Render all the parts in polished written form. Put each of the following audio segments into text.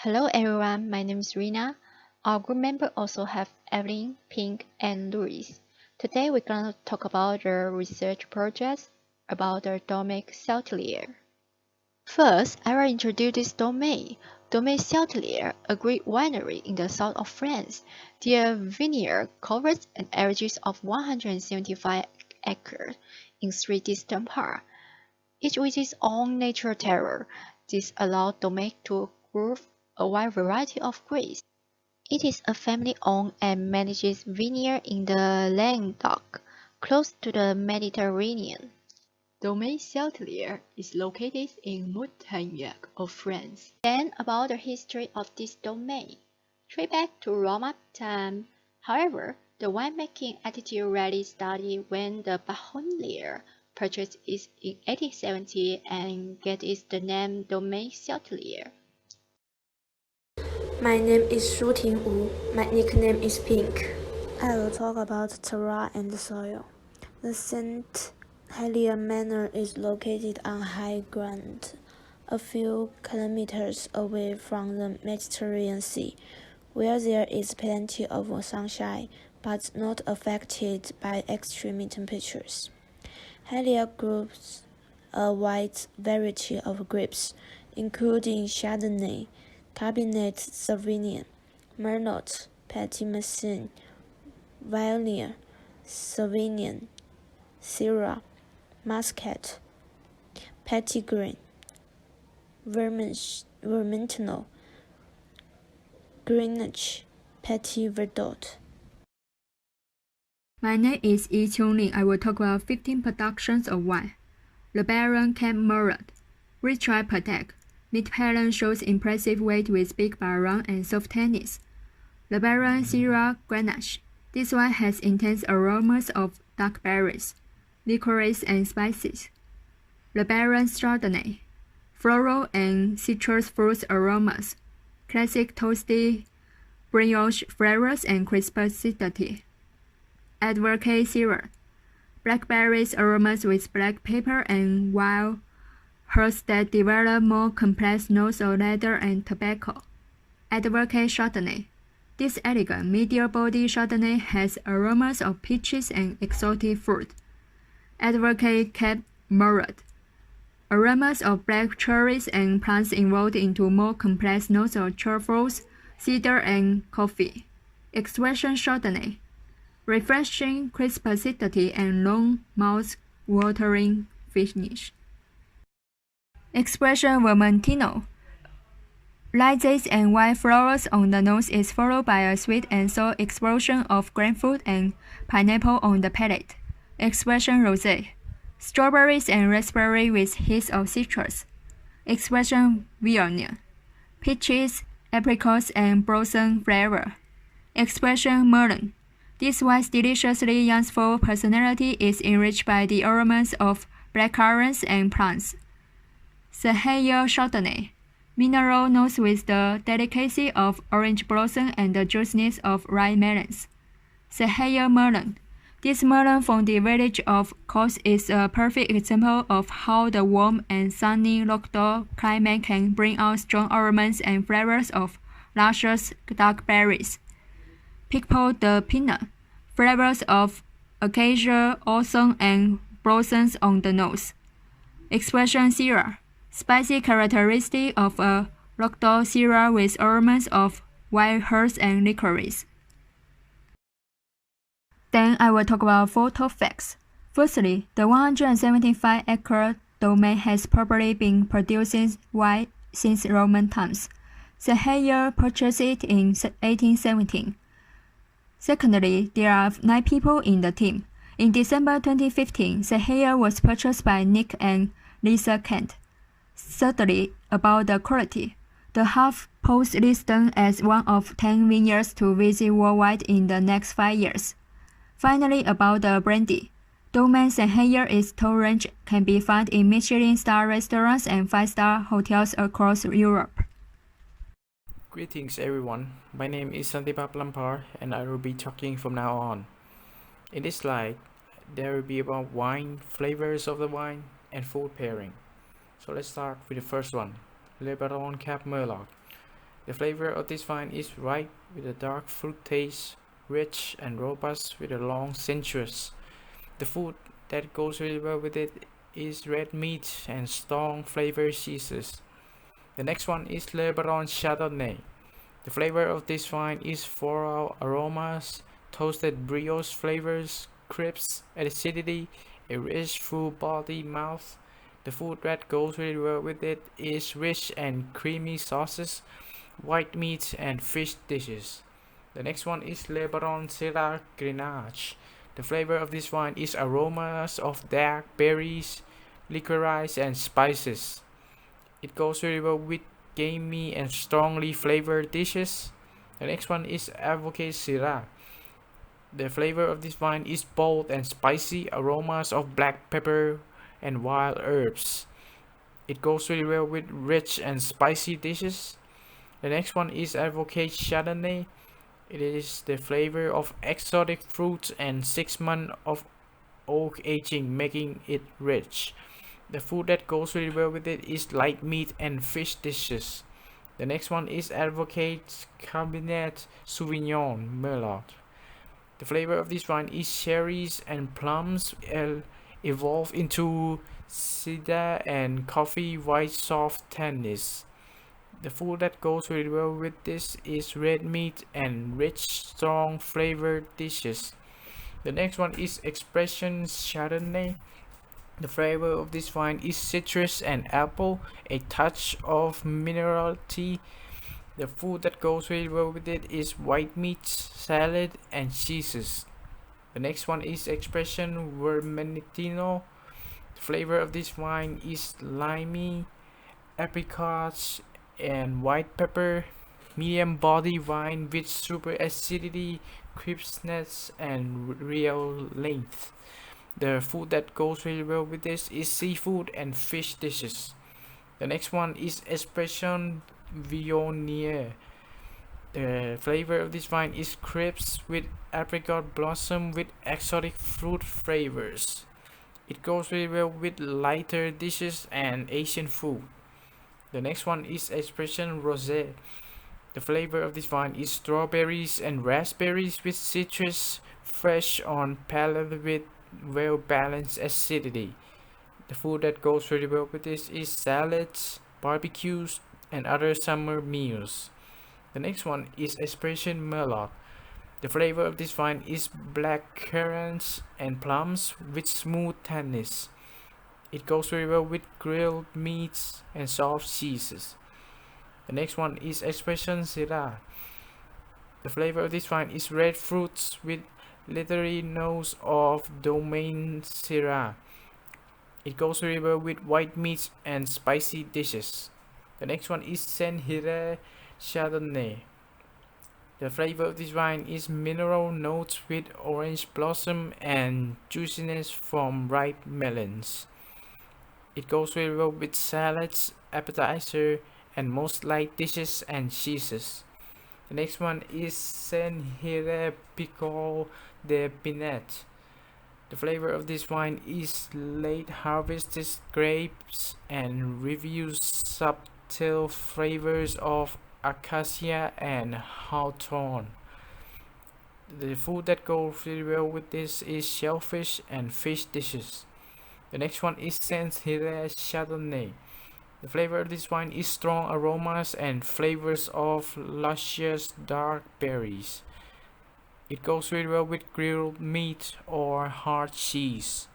Hello everyone, my name is Rina. Our group member also have Evelyn, Pink, and Louis. Today we're gonna talk about the research project about the domaine Celtelier. First, I will introduce this domain. Domaine Celtelier, a great winery in the south of France. Their vineyard covers an average of 175 acres in three distant parts, each with its own natural terroir. This allows domaine to grow a wide variety of grapes. It is a family-owned and managed vineyard in the Languedoc, close to the Mediterranean. Domaine Celtelier is located in Montagnac of France. Then about the history of this domain. Trace back to Roman time. However, the winemaking attitude really started when the Baronnier purchased it in 1870 and get its the name Domaine Celtelier. My name is Ting Wu. My nickname is Pink. I will talk about terroir and soil. The St. Helier Manor is located on high ground, a few kilometers away from the Mediterranean Sea, where there is plenty of sunshine, but not affected by extreme temperatures. Helier grows a wide variety of grapes, including Chardonnay, Cabernet Sauvignon, Merlot, Petit Meursault, Viognier, Sauvignon, Syrah, Muscat, Petit Grain, Vermentino, Grenache, Petit Verdot. My name is Yi Qiongling. I will talk about 15 productions of wine. The Baron Camp Merlot. Rich Patek. Mid palate shows impressive weight with big baron and soft tannins. The Baron Syrah Grenache. This wine has intense aromas of dark berries, licorice, and spices. The Baron Chardonnay. Floral and citrus fruit aromas. Classic toasty brioche flavors and crispity. Advocate Syrah. Blackberries aromas with black pepper and wild herbs that develop more complex notes of leather and tobacco. Advocate Chardonnay. This elegant, medium-bodied Chardonnay has aromas of peaches and exotic fruit. Advocate Cape Merlot. Aromas of black cherries and plants evolved into more complex notes of truffles, cedar, and coffee. Expression Chardonnay. Refreshing crispity and long mouth-watering finish. Expression Vermentino. Light zest and white flowers on the nose is followed by a sweet and sour explosion of grapefruit and pineapple on the palate. Expression Rosé. Strawberries and raspberry with hints of citrus. Expression Viognier. Peaches, apricots, and blossom flavor. Expression Melon. This wine's deliciously youthful personality is enriched by the aromas of blackcurrants and plants. Sahaya Chardonnay. Mineral notes with the delicacy of orange blossom and the juiciness of ripe melons. Sahaya Melon. This melon from the village of Kos is a perfect example of how the warm and sunny Languedoc climate can bring out strong aromas and flavors of luscious dark berries. Pickle de Pinot. Flavors of acacia, awesome, and blossoms on the nose. Expression Syrah. Spicy characteristic of a Languedoc Syrah with aromas of wild herbs and licorice. Then I will talk about 4 top facts. Firstly, the 175-acre domain has probably been producing wine since Roman times. Sahaya purchased it in 1817. Secondly, there are 9 people in the team. In December 2015, Sahaya was purchased by Nick and Lisa Kent. Thirdly, about the quality. The Huff Post lists them as one of 10 vineyards to visit worldwide in the next 5 years. Finally, about the brandy. Domaine Sahaya is tall range can be found in Michelin-star restaurants and 5-star hotels across Europe. Greetings everyone, my name is Santipa Lampar and I will be talking from now on. In this slide, there will be about wine, flavors of the wine, and food pairing. So let's start with the first one, Le Baron Cap Merlot. The flavor of this wine is ripe with a dark fruit taste, rich and robust with a long sensuous. The food that goes really well with it is red meat and strong flavor cheeses. The next one is Le Baron Chardonnay. The flavor of this wine is floral aromas, toasted brioche flavors, crisp acidity, a rich full body mouth. The food that goes really well with it is rich and creamy sauces, white meat and fish dishes. The next one is Le Baron Syrah Grenache. The flavor of this wine is aromas of dark berries, licorice and spices. It goes very well with gamey and strongly flavored dishes. The next one is Avocat Syrah. The flavor of this wine is bold and spicy aromas of black pepper and wild herbs. It goes really well with rich and spicy dishes. The next one is Avocat Chardonnay. It is the flavor of exotic fruits and 6 months of oak aging, making it rich. The food that goes really well with it is light meat and fish dishes. The next one is Advocate Cabernet Sauvignon Merlot. The flavor of this wine is cherries and plums evolve into cider and coffee white soft tannins. The food that goes really well with this is red meat and rich strong flavored dishes. The next one is Expression Chardonnay. The flavor of this wine is citrus and apple, a touch of minerality. The food that goes really well with it is white meat, salad, and cheeses. The next one is Expression Vermentino. The flavor of this wine is limey, apricots, and white pepper. Medium body wine with super acidity, crispness, and real length. The food that goes really well with this is seafood and fish dishes. The next one is Expression Viognier. The flavor of this wine is crisp with apricot blossom with exotic fruit flavors. It goes really well with lighter dishes and Asian food. The next one is Expression Rosé. The flavor of this wine is strawberries and raspberries with citrus, fresh on palate with well balanced acidity. The food that goes really well with this is salads, barbecues, and other summer meals. The next one is Expression Merlot. The flavor of this wine is black currants and plums with smooth tannins. It goes very well with grilled meats and soft cheeses. The next one is Expression Syrah. The flavor of this wine is red fruits with leathery nose of domaine Syrah. It goes very well with white meats and spicy dishes. The next one is Saint-Hilaire Chardonnay. The flavor of this wine is mineral notes with orange blossom and juiciness from ripe melons. It goes very well with salads, appetizer, and most light dishes and cheeses. The next one is Saint-Hilaire Picot de Pinette. The flavor of this wine is late harvested grapes and reveals subtle flavors of acacia and hawthorn. The food that goes really well with this is shellfish and fish dishes. The next one is Saint-Hilaire Chardonnay. The flavor of this wine is strong aromas and flavors of luscious dark berries. It goes really well with grilled meat or hard cheese.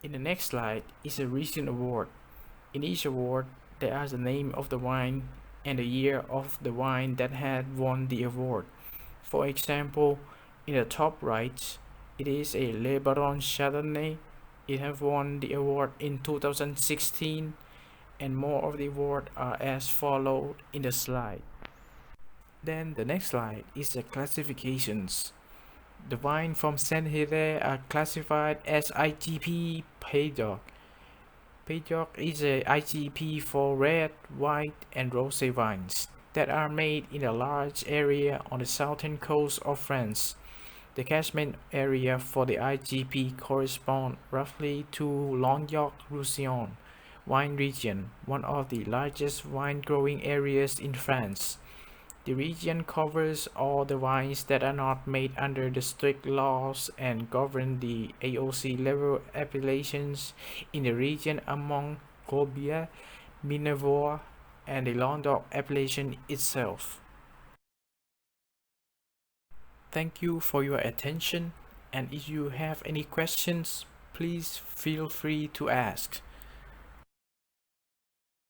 In the next slide is a recent award. In each award, there is the name of the wine and the year of the wine that had won the award. For example, in the top right, it is a Le Baron Chardonnay. It has won the award in 2016, and more of the award are as followed in the slide. Then the next slide is the classifications. The wine from Saint-Hilaire are classified as IGP Pays-d'Oc. Pays-d'Oc is a IGP for red, white, and rosé wines that are made in a large area on the southern coast of France. The catchment area for the IGP corresponds roughly to Languedoc-Roussillon, wine region, one of the largest wine growing areas in France. The region covers all the wines that are not made under the strict laws and govern the AOC level appellations in the region among Corbière, Minervois, and the Languedoc appellation itself. Thank you for your attention, and if you have any questions, please feel free to ask.